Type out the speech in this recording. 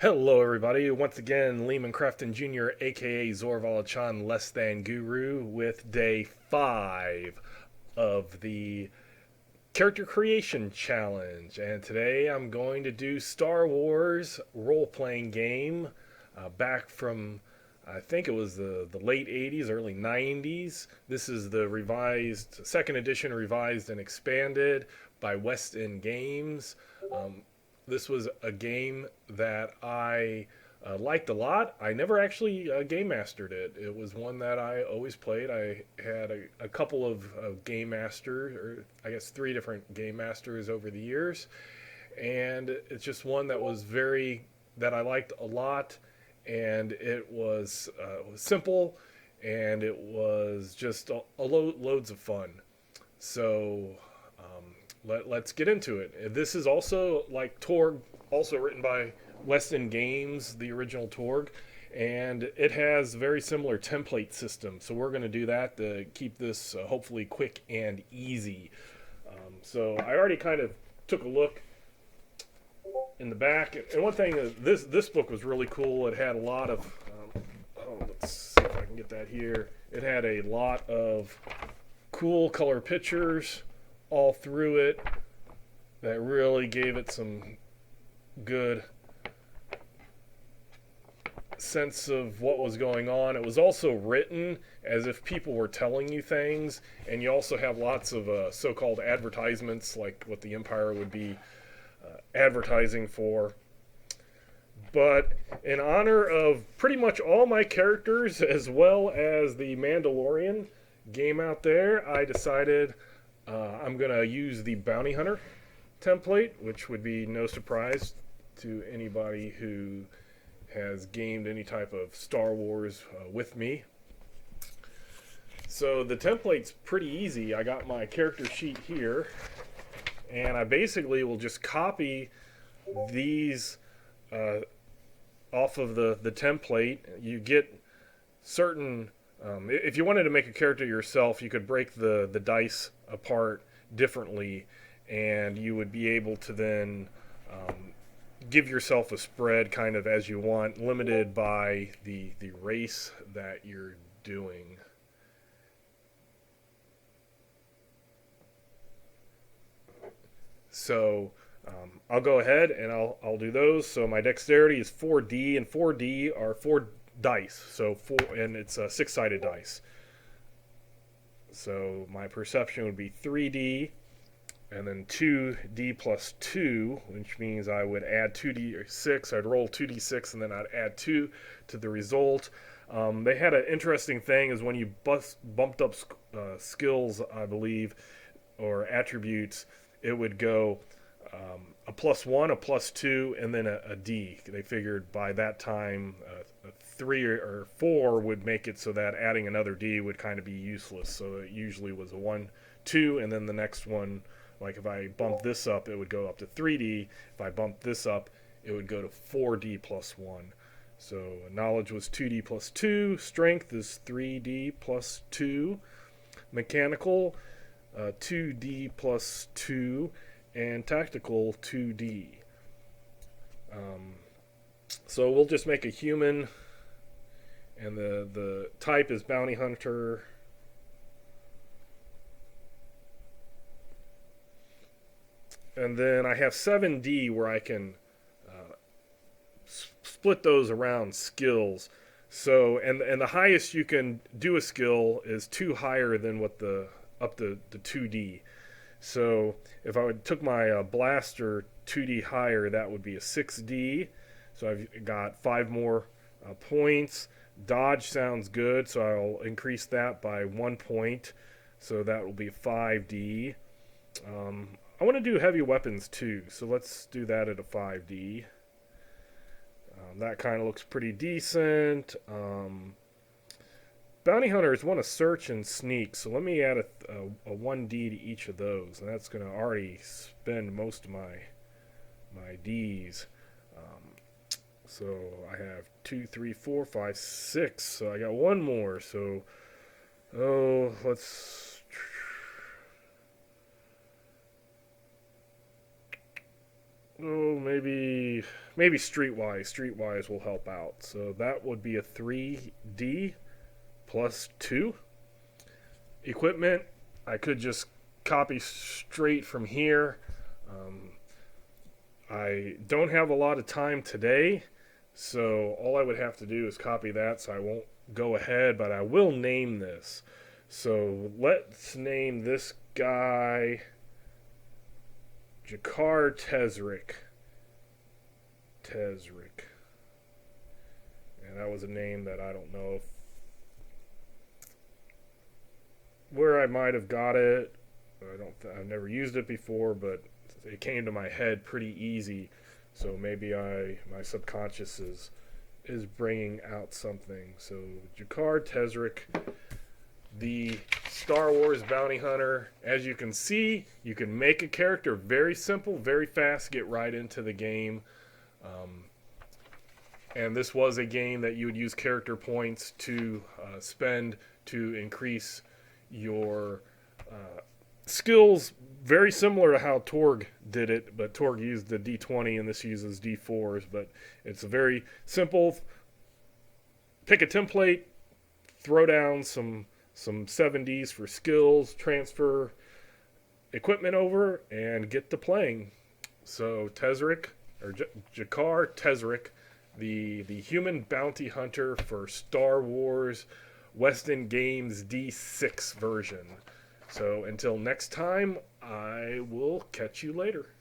Hello, everybody. Once again, Lehman Crafton Jr., aka Zorvalachan Less Than Guru, with day 5 of the Character Creation Challenge. And today I'm going to do Star Wars role playing game back from, I think it was the late 80s, early 90s. This is the revised, second edition, revised and expanded by West End Games. This was a game that I liked a lot. I never actually game mastered it. It was one that I always played. I had a couple of game masters, or I guess three different game masters over the years, and it's just one that was that I liked a lot, and it was simple, and it was just loads of fun. So let's get into it. This is also like Torg, also written by Weston Games, the original Torg, and it has very similar template system. So we're going to do that to keep this hopefully quick and easy. So I already kind of took a look in the back, and one thing is this book was really cool. It had a lot of let's see if I can get that here. It had a lot of cool color pictures all through it that really gave it some good sense of what was going on. It was also written as if people were telling you things, and you also have lots of so-called advertisements, like what the Empire would be advertising for. But in honor of pretty much all my characters, as well as the Mandalorian game out there, I decided I'm going to use the Bounty Hunter template, which would be no surprise to anybody who has gamed any type of Star Wars with me. So the template's pretty easy. I got my character sheet here, and I basically will just copy these off of the template. You get certain if you wanted to make a character yourself, you could break the dice apart differently, and you would be able to then give yourself a spread kind of as you want, limited by the race that you're doing. So I'll go ahead and I'll do those. So my dexterity is 4D, and 4D are 4 dice. So and it's a 6-sided dice. So my perception would be 3D, and then 2D plus 2, which means I would add 2D6. I'd roll 2D6, and then I'd add 2 to the result. They had an interesting thing is when you bumped up skills, I believe, or attributes, it would go a +1, a +2, and then a D. They figured by that time a 3 or 4 would make it so that adding another D would kind of be useless. So it usually was a 1, 2, and then the next one, like if I bump this up, it would go up to 3D. If I bump this up, it would go to 4D plus 1. So knowledge was 2D plus 2. Strength is 3D plus 2. Mechanical, 2D plus 2. And tactical, 2D. So we'll just make a human, and the type is Bounty Hunter. And then I have 7D where I can split those around skills. So and the highest you can do a skill is 2 higher than what up to 2D. So if I took my blaster 2D higher, that would be a 6D. So I've got 5 more points. Dodge sounds good, so I'll increase that by 1 point. So that will be 5D. I want to do heavy weapons too, so let's do that at a 5D. That kind of looks pretty decent. Bounty Hunters want to search and sneak, so let me add a 1D to each of those, and that's going to already spend most of my Ds. So I have 2, 3, 4, 5, 6, so I got one more, so Oh, maybe Streetwise. Streetwise will help out. So that would be a 3D plus 2. Equipment, I could just copy straight from here. Um, I don't have a lot of time today, so all I would have to do is copy that, so I won't go ahead, but I will name this. So let's name this guy Jakar Tezrick. Tezrick. And that was a name that I don't know if, where I might have got it. I've never used it before, but it came to my head pretty easy. So maybe my subconscious is bringing out something. So Jakar Tezrick, the Star Wars bounty hunter. As you can see, you can make a character very simple, very fast, get right into the game. And this was a game that you would use character points to spend to increase your skills, very similar to how Torg did it, but Torg used the D20 and this uses D4s. But it's a very simple, pick a template, throw down some 70s for skills, transfer equipment over, and get to playing. So Tezrick, or Jakar Tezrick, the human bounty hunter for Star Wars Weston Games D6 version. So until next time, I will catch you later.